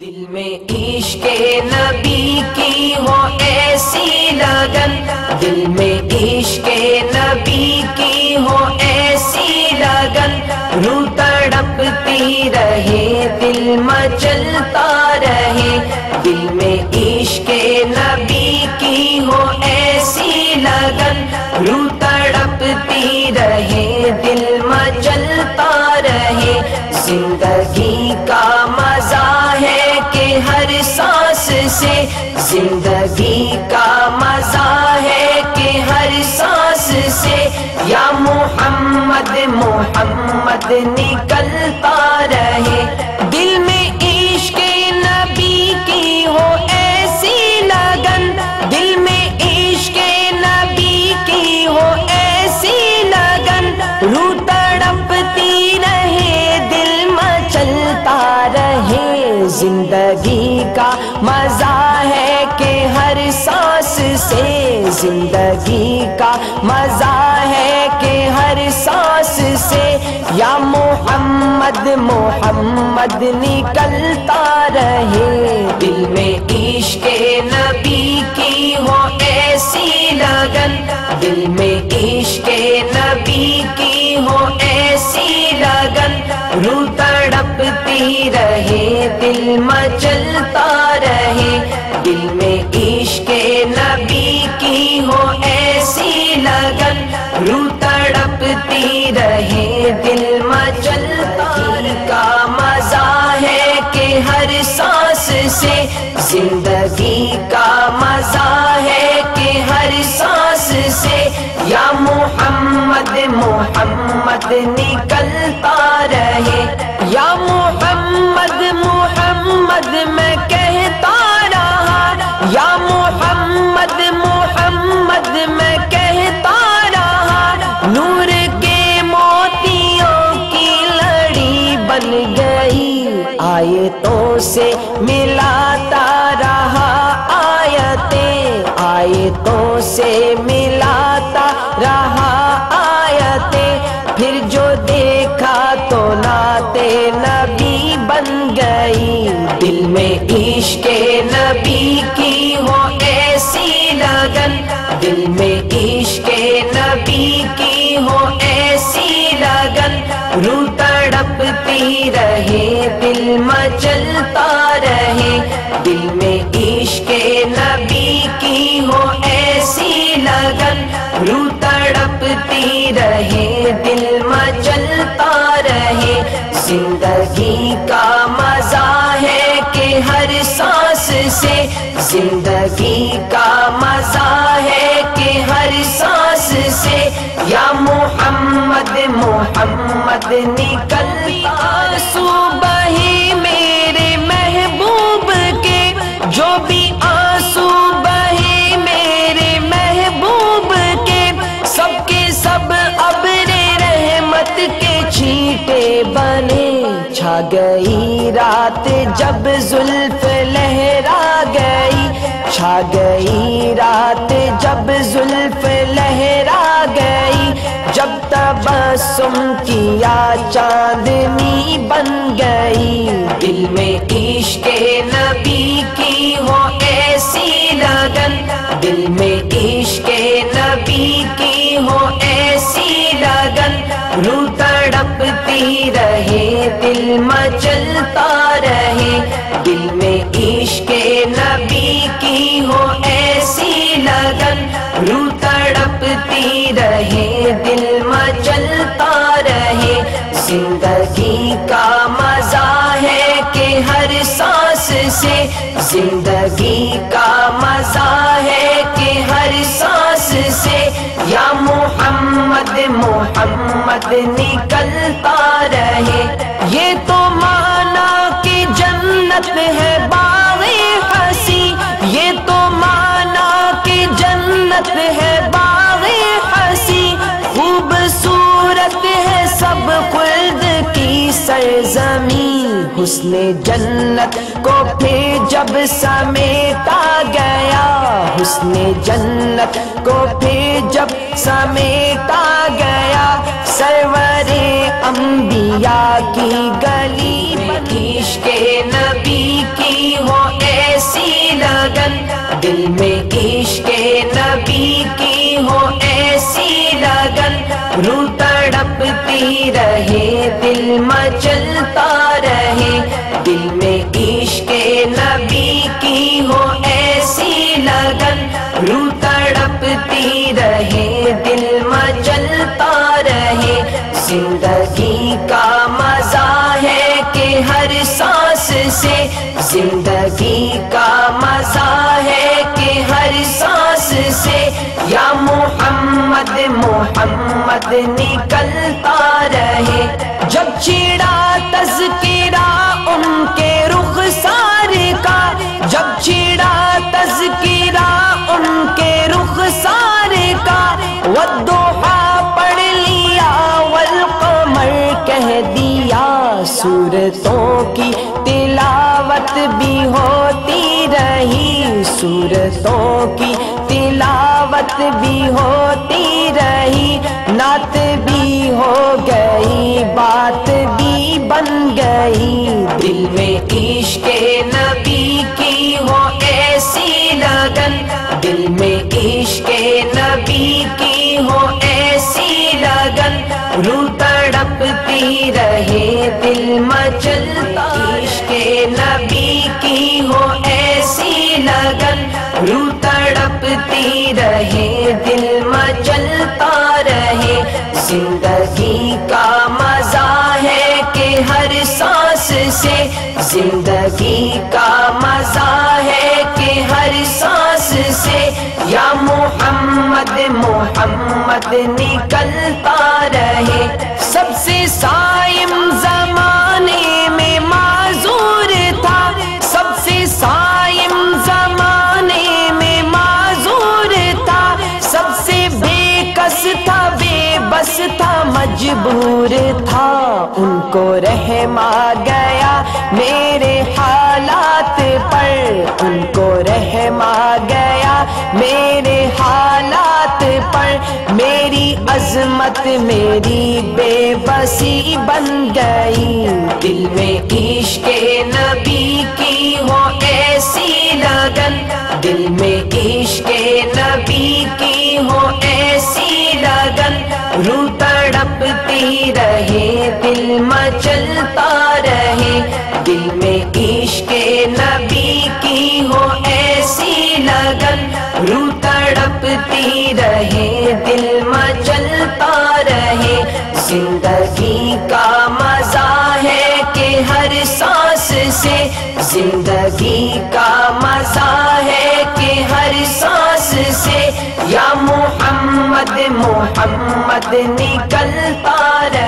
دل میں عشق نبی کی ہو ایسی لگن، دل میں عشق نبی کی ہو ایسی لگن، روح تڑپتی رہے دل مچلتا رہے، دل میں عشق نبی کی ہو ایسی لگن، روح تڑپتی رہے دل مچلتا رہے، زندگی کا مزہ ہے کہ ہر سانس سے، زندگی کا مزہ ہے کہ ہر سانس سے، یا محمد محمد نکلتا رہے، دل میں عشق نبی کی ہو ایسی لگن، دل میں عشق نبی کی ہو ایسی لگن، روح تڑپتی رہے دل مچلتا رہے، زندگی کا مزہ ہے کہ ہر سانس سے، زندگی کا مزہ ہے کہ ہر سانس سے، یا محمد محمد نکلتا رہے، دل میں عشق نبی کی ہو ایسی لگن، دل میں عشق نبی کی ہو ایسی لگن، روح تڑپتی رہے دل مچلتا رہے، دل میں عشق نبی کی ہو ایسی لگن، روح تڑپتی رہے دل مچلتا رہے، کا مزہ ہے کہ ہر سانس سے، زندگی کا مزہ ہے کہ ہر سانس سے، یا محمد محمد نکلتا رہے، یا محمد محمد میں کہتا رہا، یا محمد محمد میں کہتا رہا، نور کے موتیوں کی لڑی بن گئی، آیتوں سے ملاتا رہا آیتیں، آیتوں سے ملاتا رہا آیتیں، پھر جو دیکھا تو نعت نبی بن گئی، دل میں عشق نبی کی ہو ایسی لگن، دل میں عشق نبی کی ہو ایسی لگن، روح تڑپتی رہے دل مچلتا رہے، دل میں عشق نبی کی ہو ایسی لگن، روح تڑپتی رہے دل مچلتا رہے، زندگی کا مزہ ہے کہ ہر سانس سے، زندگی کا مزہ ہے کہ ہر سانس سے، یا محمد محمد نکلتا آنسو بہے میرے محبوب کے، جو بھی آنسو بہے میرے محبوب کے، سب کے سب ابر رحمت کے چھینٹے بنے، چھا گئی رات جب زلف لہرا گئی، چھا گئی رات جب زلف لہرا گئی، جب تبسم کیا چاندنی بن گئی، دل میں عشق نبی کی ہو ایسی لگن، دل میں عشق نبی کی ہو ایسی لگن، روح تڑپتی رہے دل مچلتا رہے، دل میں عشق نبی کی ہو ایسی لگن، روح تڑپتی رہے دل مچلتا رہے، زندگی کا مزہ ہے کہ ہر سانس سے، زندگی کا مزہ ہے کہ ہر سانس سے، یا محمد محمد نکلتا رہے، یہ تو مانا کہ جنت ہے باغ حسی، یہ تو مانا کہ جنت ہے باغ حسی، خوبصورت ہے سب خلد کی سرزمین، حسن جنت کو پھر جب سمیٹا گیا، حسن جنت کو پھر جب سمیٹا گیا، سرور انبیاء کی گلی، عشق نبی کی تڑپتی رہے دل مچلتا رہے دل میں عشق نبی کی ہو ایسی لگن روح تڑپتی رہے دل مچلتا رہے زندگی کا مزہ ہے کہ ہر سانس سے زندگی کا مزہ ہے کہ ہر سانس سے یا محمد محمد نکلتا رہے جب چھڑا تذکرہ ان کے رخسار کا جب چھڑا تذکرہ ان کے رخسار کا والضحیٰ پڑھ لیا والقمر کہہ دیا سورتوں کی تلاوت بھی ہوتی رہی سورتوں کی تلاوت بھی ہوتی رہی نعت بھی ہو گئی بات بھی بن گئی دل میں عشق نبی کی ہو ایسی لگن دل میں عشق نبی کی ہو ایسی لگن روح تڑپتی رہے دل مچلتا عشق نبی کی ہو ایسی لگن روح تڑپتی رہے دل مچلتا رہے زندگی کا مزہ ہے کہ ہر سانس سے زندگی کا مزہ ہے کہ ہر سانس سے یا محمد محمد نکلتا رہے سب سے صائم زمانے میں معذور تھا سب سے صائم زمانے میں معذور تھا سب سے بے کس تھا بے بس تھا مجبور تھا ان کو رحم آ گیا میرے حالات پر ان کو رحم آ گیا میرے حالات پر میری عظمت میری بے بسی بن گئی دل میں عشق نبی کی ہو ایسی لگن دل میں عشق نبی کی ہو ایسی لگن روح تڑپتی رہے دل مچلتا رہے دل میں عشق نبی کی ہو ایسی لگن روح تڑپتی رہے دل مچلتا رہے زندگی کا مزہ ہے کہ ہر سانس سے زندگی کا مزہ ہے کہ ہر سانس سے یا محمد محمد نکلتا رہے